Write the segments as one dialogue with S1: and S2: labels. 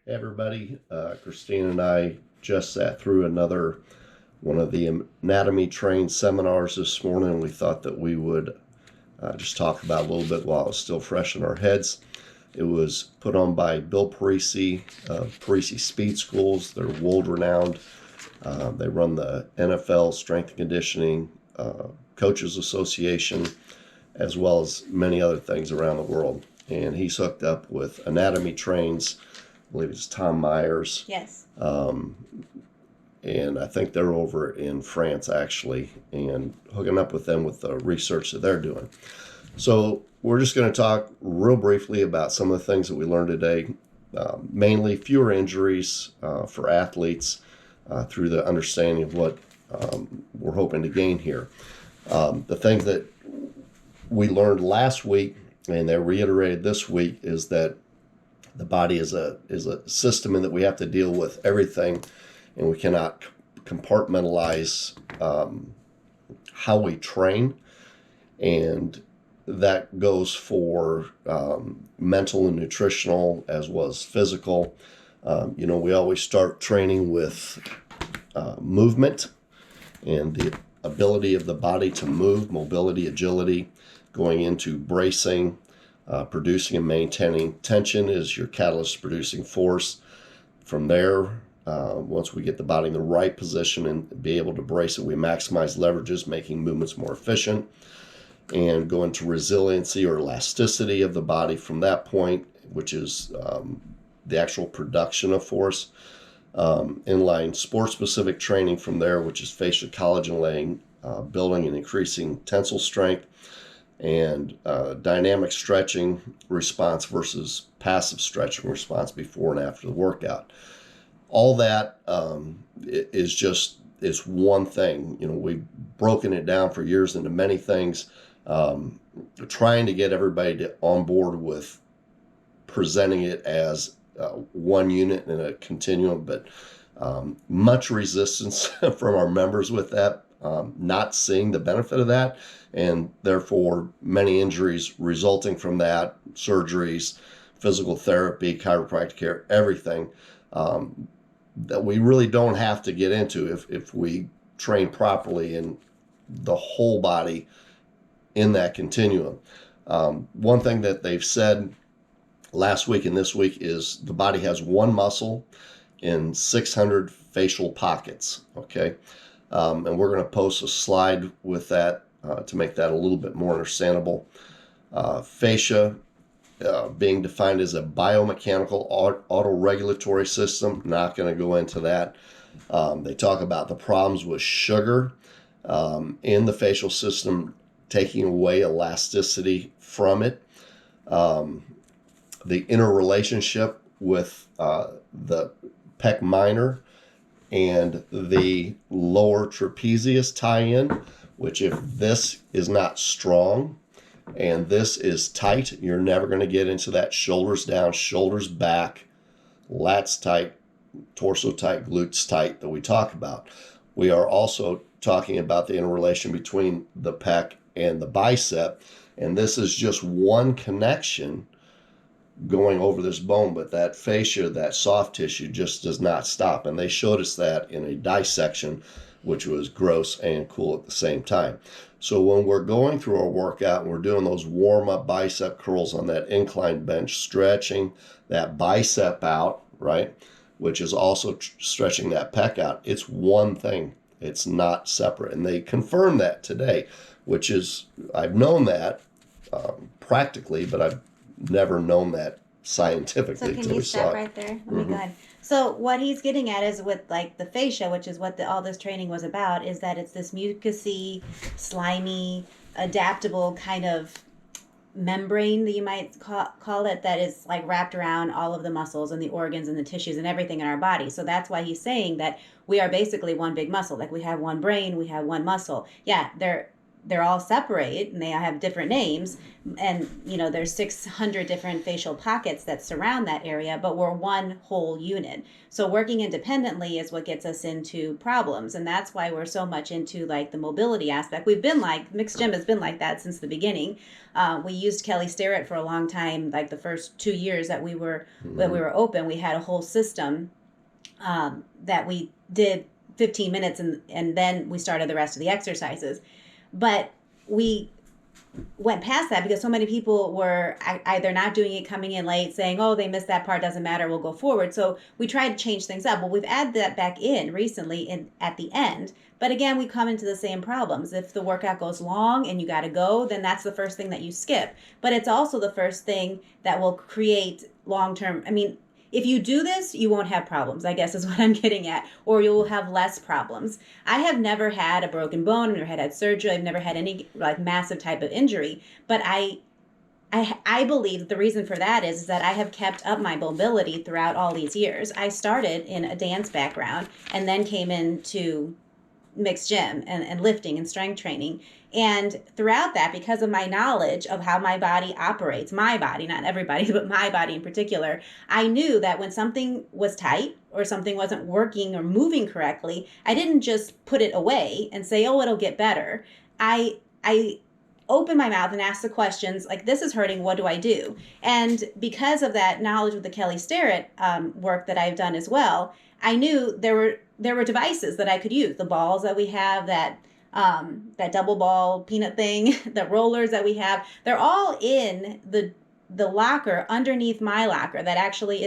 S1: Hey everybody, Christine and I just sat through another one of the anatomy trained seminars this morning. We thought that we would just talk about a little bit while it's still fresh in our heads. It was put on by Bill Parisi of Parisi Speed Schools. They're world renowned. They run the NFL Strength and Conditioning Coaches Association, as well as many other things around the world. And he's hooked up with anatomy trains. I believe it's Tom Myers.
S2: Yes.
S1: And I think they're over in France actually, and hooking up with them with the research that they're doing. So we're just going to talk real briefly about some of the things that we learned today. Mainly fewer injuries for athletes through the understanding of what we're hoping to gain here. The things that we learned last week and they reiterated this week is that the body is a system and that we have to deal with everything, and we cannot compartmentalize how we train, and that goes for mental and nutritional as well as physical. We always start training with movement and the ability of the body to move, mobility, agility, going into bracing, producing and maintaining tension is your catalyst producing force. From there, once we get the body in the right position and be able to brace it, we maximize leverages, making movements more efficient, and go into resiliency or elasticity of the body from that point, which is the actual production of force. Inline sport-specific training from there, which is fascia collagen laying, building and increasing tensile strength, and dynamic stretching response versus passive stretching response before and after the workout. All that is one thing. We've broken it down for years into many things, trying to get everybody on board with presenting it as one unit in a continuum, but much resistance from our members with that, not seeing the benefit of that, and therefore many injuries resulting from that, surgeries, physical therapy, chiropractic care, everything that we really don't have to get into if we train properly in the whole body in that continuum. One thing that they've said last week and this week is the body has one muscle in 600 facial pockets, okay? And we're going to post a slide with that to make that a little bit more understandable. Fascia being defined as a biomechanical autoregulatory system. Not going to go into that. They talk about the problems with sugar in the facial system, taking away elasticity from it. The interrelationship with the pec minor and the lower trapezius tie-in, which if this is not strong and this is tight, you're never going to get into that shoulders down, shoulders back, lats tight, torso tight, glutes tight that we talk about. We are also talking about the interrelation between the pec and the bicep, and this is just one connection going over this bone, but that fascia, that soft tissue, just does not stop. And they showed us that in a dissection, which was gross and cool at the same time. So when we're going through our workout and we're doing those warm-up bicep curls on that incline bench, stretching that bicep out, right, which is also stretching that pec out, it's one thing. It's not separate. And they confirmed that today, which is, I've known that practically, but I've never known that scientifically.
S2: So can you stop right there? Let me go ahead. So what he's getting at is with like the fascia, which is what all this training was about, is that it's this mucousy, slimy, adaptable kind of membrane that you might call it, that is like wrapped around all of the muscles and the organs and the tissues and everything in our body. So that's why he's saying that we are basically one big muscle. Like we have one brain, we have one muscle. Yeah, they're they're all separate and they have different names, and there's 600 different facial pockets that surround that area, but we're one whole unit. So working independently is what gets us into problems, and that's why we're so much into like the mobility aspect. We've been like, Mixed Gym has been like that since the beginning. We used Kelly Starrett for a long time. Like the first 2 years that we were open, we had a whole system that we did 15 minutes, and then we started the rest of the exercises. But we went past that because so many people were either not doing it, coming in late, saying, oh, they missed that part, doesn't matter, we'll go forward. So we tried to change things up. Well, we've added that back in recently at the end. But again, we come into the same problems. If the workout goes long and you got to go, then that's the first thing that you skip. But it's also the first thing that will create long-term, if you do this, you won't have problems, I guess is what I'm getting at, or you'll have less problems. I have never had a broken bone, I've never had surgery, I've never had any like massive type of injury, but I believe that the reason for that is that I have kept up my mobility throughout all these years. I started in a dance background and then came into Mixed Gym and lifting and strength training. And throughout that, because of my knowledge of how my body operates, my body, not everybody, but my body in particular, I knew that when something was tight or something wasn't working or moving correctly, I didn't just put it away and say, oh, it'll get better. I open my mouth and ask the questions like, this is hurting, what do I do? And because of that knowledge with the Kelly Starrett work that I've done as well, I knew there were devices that I could use. The balls that we have, that double ball peanut thing, the rollers that we have, they're all in the locker underneath my locker that actually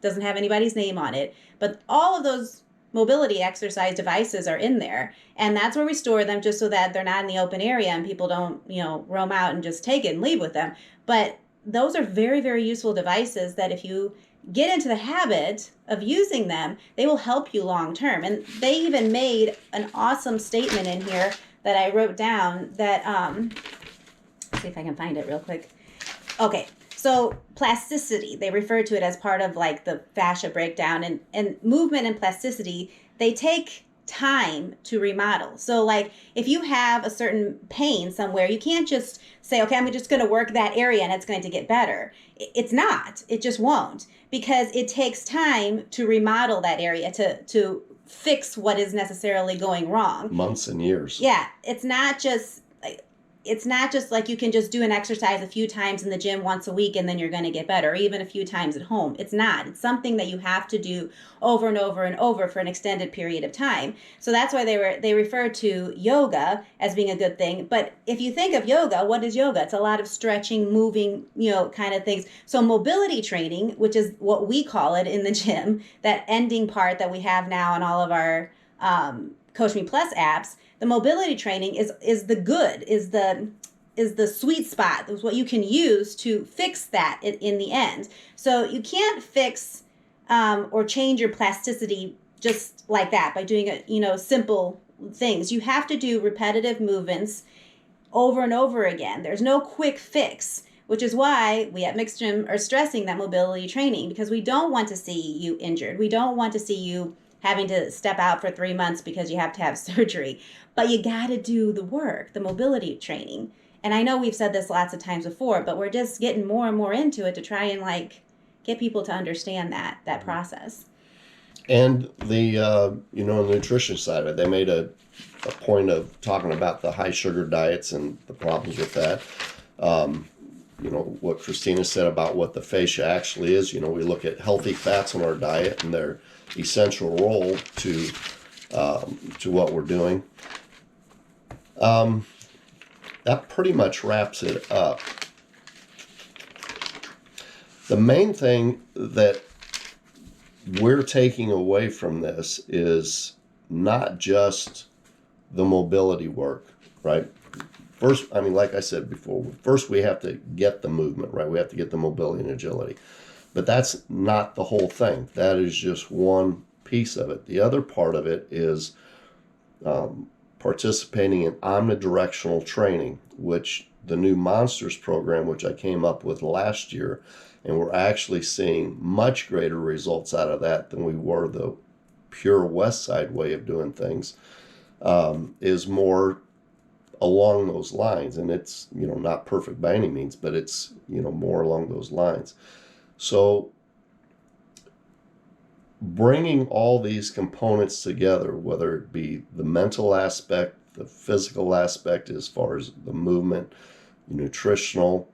S2: doesn't have anybody's name on it. But all of those mobility exercise devices are in there, and that's where we store them, just so that they're not in the open area and people don't roam out and just take it and leave with them. But those are very, very useful devices that if you get into the habit of using them, they will help you long term. And they even made an awesome statement in here that I wrote down that let's see if I can find it real quick. Okay, so plasticity, they refer to it as part of like the fascia breakdown, and movement and plasticity, they take time to remodel. So like if you have a certain pain somewhere, you can't just say, okay, I'm just going to work that area and it's going to get better. It's not. It just won't, because it takes time to remodel that area, to fix what is necessarily going wrong.
S1: Months and years.
S2: Yeah, it's not just like you can just do an exercise a few times in the gym once a week and then you're going to get better, or even a few times at home. It's not. It's something that you have to do over and over and over for an extended period of time. So that's why they refer to yoga as being a good thing. But if you think of yoga, what is yoga? It's a lot of stretching, moving, kind of things. So mobility training, which is what we call it in the gym, that ending part that we have now on all of our Coach Me Plus apps, the mobility training is the sweet spot. It's what you can use to fix that in the end. So you can't fix or change your plasticity just like that by doing simple things. You have to do repetitive movements over and over again. There's no quick fix, which is why we at Mixed Gym are stressing that mobility training, because we don't want to see you injured. We don't want to see you having to step out for 3 months because you have to have surgery. But you got to do the work, the mobility training. And I know we've said this lots of times before, but we're just getting more and more into it to try and get people to understand that process.
S1: And the nutrition side of it, they made a point of talking about the high sugar diets and the problems with that. What Christina said about what the fascia actually is. We look at healthy fats in our diet and their essential role to what we're doing. That pretty much wraps it up. The main thing that we're taking away from this is not just the mobility work, right? First, like I said before, first we have to get the movement, right? We have to get the mobility and agility. But that's not the whole thing. That is just one piece of it. The other part of it is participating in omnidirectional training, which the new Monsters program, which I came up with last year, and we're actually seeing much greater results out of that than we were the pure West Side way of doing things, is more along those lines, and it's, you know, not perfect by any means, but it's, you know, more along those lines. So bringing all these components together, whether it be the mental aspect, the physical aspect as far as the movement, nutritional,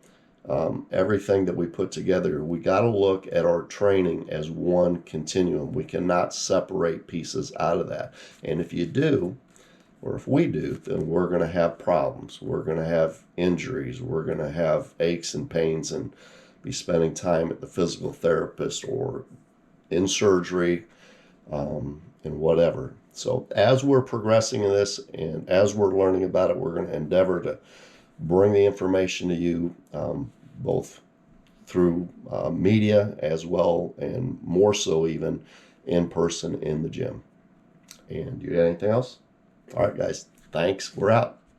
S1: everything that we put together, we got to look at our training as one continuum. We cannot separate pieces out of that. And if you do, or if we do, then we're going to have problems. We're going to have injuries. We're going to have aches and pains and be spending time at the physical therapist or in surgery, and whatever. So as we're progressing in this and as we're learning about it, we're going to endeavor to bring the information to you, both through media as well, and more so even in person in the gym. And you got anything else? All right, guys. Thanks. We're out.